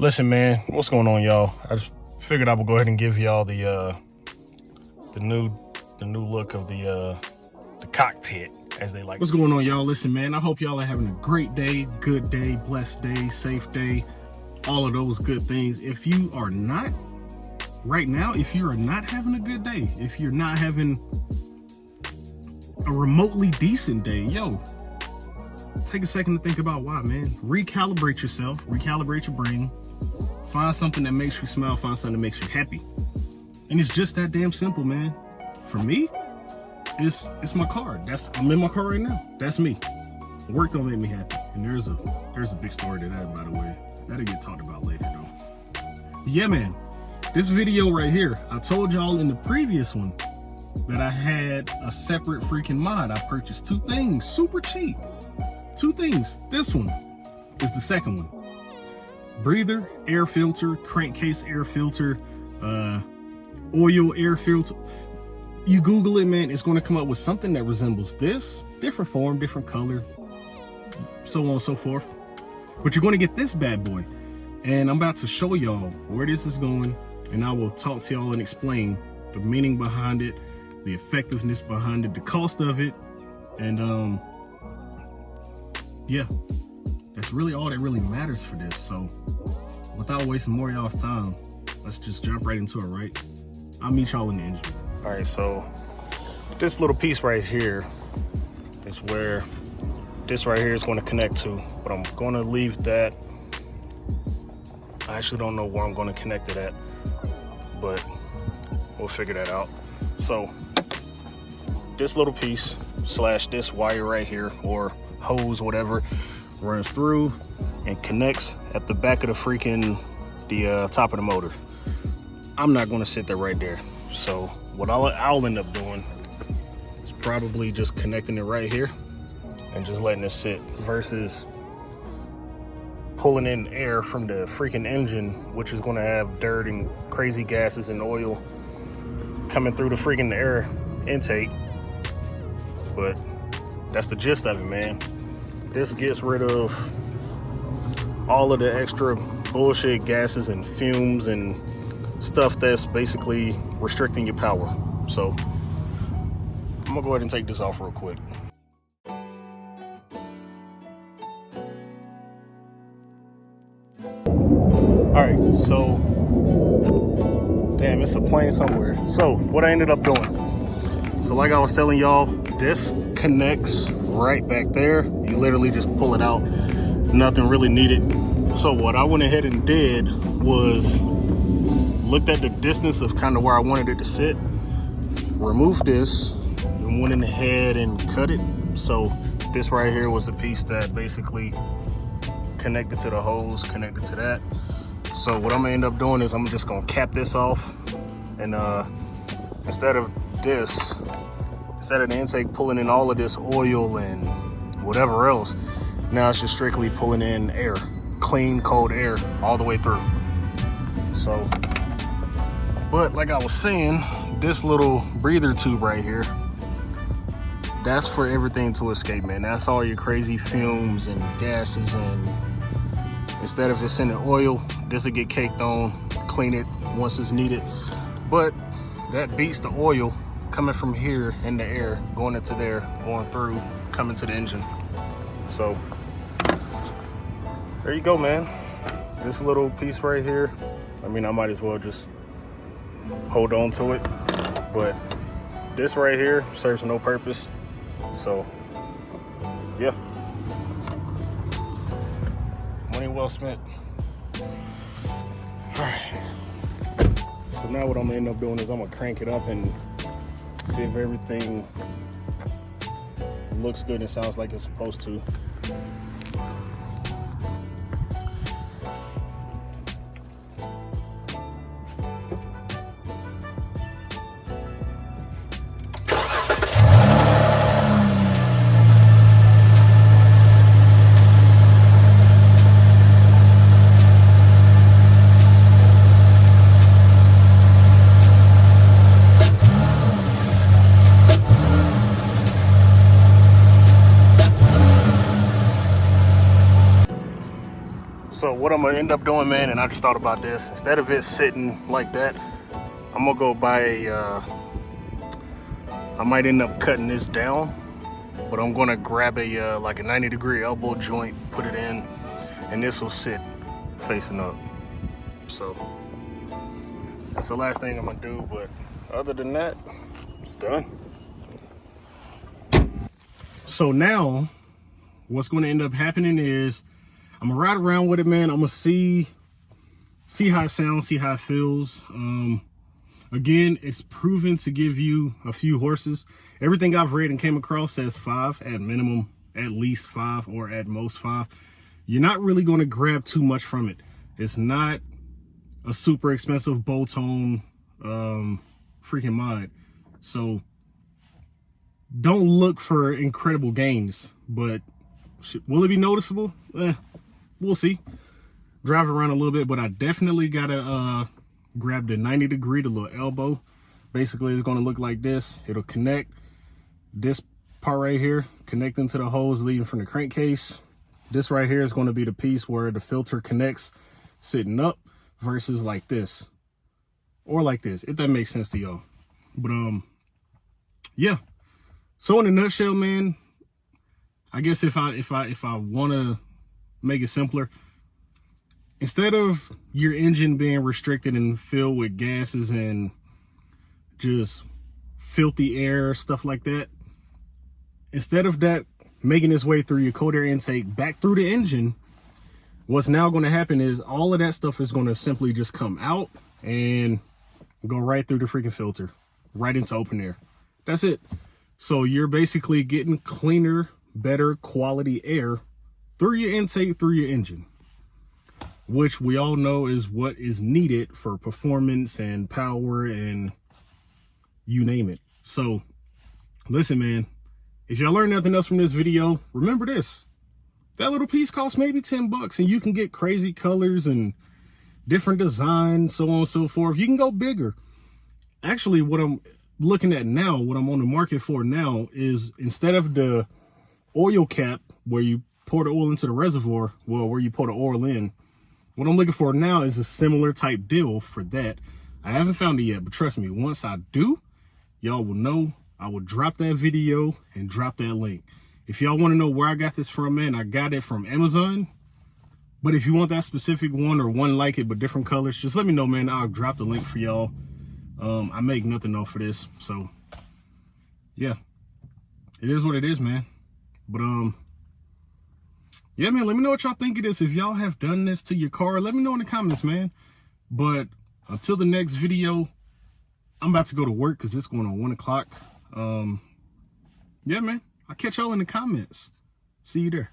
Listen, man, what's going on, y'all? I just figured I would go ahead and give y'all the new look of the cockpit, as they like. What's going on, y'all? Listen, man, I hope y'all are having a great day, good day, blessed day, safe day, all of those good things. If you are not right now, if you are not having a good day, if you're not having a remotely decent day, yo, take a second to think about why, man. Recalibrate yourself, recalibrate your brain, find something that makes you smile, find something that makes you happy. And it's just that damn simple, man. For me, it's my car. I'm in my car right now. That's me. Work don't make me happy. And there's a big story to that, by the way. That'll get talked about later though. Yeah, man. This video right here, I told y'all in the previous one that I had a separate freaking mod. I purchased two things, super cheap. Two things. This one is the second one. Breather air filter, crankcase air filter, oil air filter. You Google it, man, it's going to come up with something that resembles this, different form, different color, so on and so forth. But you're going to get this bad boy, and I'm about to show y'all where this is going, and I will talk to y'all and explain the meaning behind it, the effectiveness behind it, the cost of it, and yeah, that's really all that really matters for this. So without wasting more of y'all's time, let's just jump right into it, right? I'll meet y'all in the engine. All right, so this little piece right here is where this right here is going to connect to, but I'm going to leave that. I actually don't know where I'm going to connect it at, but we'll figure that out. So this little piece slash this wire right here, or hose, whatever, runs through and connects at the back of the freaking top of the motor. I'm not going to sit there right there, so what I'll end up doing is probably just connecting it right here and just letting it sit, versus pulling in air from the freaking engine, which is going to have dirt and crazy gases and oil coming through the freaking air intake. But that's the gist of it, man. This gets rid of all of the extra bullshit gases and fumes and stuff that's basically restricting your power. So I'm gonna go ahead and take this off real quick. All right, so damn, it's a plane somewhere. So what I ended up doing, so like I was telling y'all, this connects right back there. You literally just pull it out, nothing really needed. So what I went ahead and did was looked at the distance of kind of where I wanted it to sit, removed this, and went in ahead and cut it. So this right here was the piece that basically connected to the hose, connected to that. So what I'm gonna end up doing is I'm just gonna cap this off, and instead of the intake pulling in all of this oil and whatever else, now it's just strictly pulling in air, clean, cold air all the way through. So, but like I was saying, this little breather tube right here, that's for everything to escape, man. That's all your crazy fumes and gases, and instead of it's in the oil, this will get caked on, clean it once it's needed. But that beats the oil coming from here in the air, going into there, going through, coming to the engine. So there you go, man. This little piece right here, I mean, I might as well just hold on to it, but this right here serves no purpose. So yeah, money well spent. All right, so now what I'm gonna end up doing is I'm gonna crank it up and see if everything looks good and sounds like it's supposed to. what I'm gonna end up doing, man, and I just thought about this. Instead of it sitting like that, I'm gonna go buy a, I might end up cutting this down, but I'm gonna grab a like a 90-degree elbow joint, put it in, and this will sit facing up. So that's the last thing I'm gonna do, but other than that, it's done. So now what's going to end up happening is I'm gonna ride around with it, man. I'm gonna see how it sounds, see how it feels. Again, it's proven to give you a few horses. Everything I've read and came across says 5 at minimum, at least 5, or at most 5. You're not really going to grab too much from it. It's not a super expensive bow-tone freaking mod. So don't look for incredible gains, but will it be noticeable? We'll see. Drive around a little bit, but I definitely gotta grab the 90-degree, the little elbow. Basically, it's gonna look like this. It'll connect this part right here, connecting to the hose leading from the crankcase. This right here is gonna be the piece where the filter connects sitting up versus like this or like this, if that makes sense to y'all. But yeah. So in a nutshell, man, I guess if I want to make it simpler, instead of your engine being restricted and filled with gases and just filthy air, stuff like that, instead of that making its way through your cold air intake back through the engine, what's now going to happen is all of that stuff is going to simply just come out and go right through the freaking filter, right into open air. That's it. So you're basically getting cleaner, better quality air through your intake, through your engine, which we all know is what is needed for performance and power and you name it. So listen, man, if y'all learned nothing else from this video, remember this. That little piece costs maybe 10 bucks and you can get crazy colors and different designs, so on and so forth. You can go bigger. Actually, what I'm looking at now, what I'm on the market for now, is instead of the oil cap where you pour the oil into the reservoir, well, where you pour the oil in, what I'm looking for now is a similar type deal for that. I haven't found it yet, but trust me, once I do, y'all will know. I will drop that video and drop that link. If y'all want to know where I got this from, man, I got it from Amazon. But if you want that specific one or one like it but different colors, just let me know, man. I'll drop the link for y'all. I make nothing off for this, so yeah, it is what it is, man. But yeah, man, let me know what y'all think of this. If y'all have done this to your car, let me know in the comments, man. But until the next video, I'm about to go to work because it's going on 1 o'clock. Yeah, man, I'll catch y'all in the comments. See you there.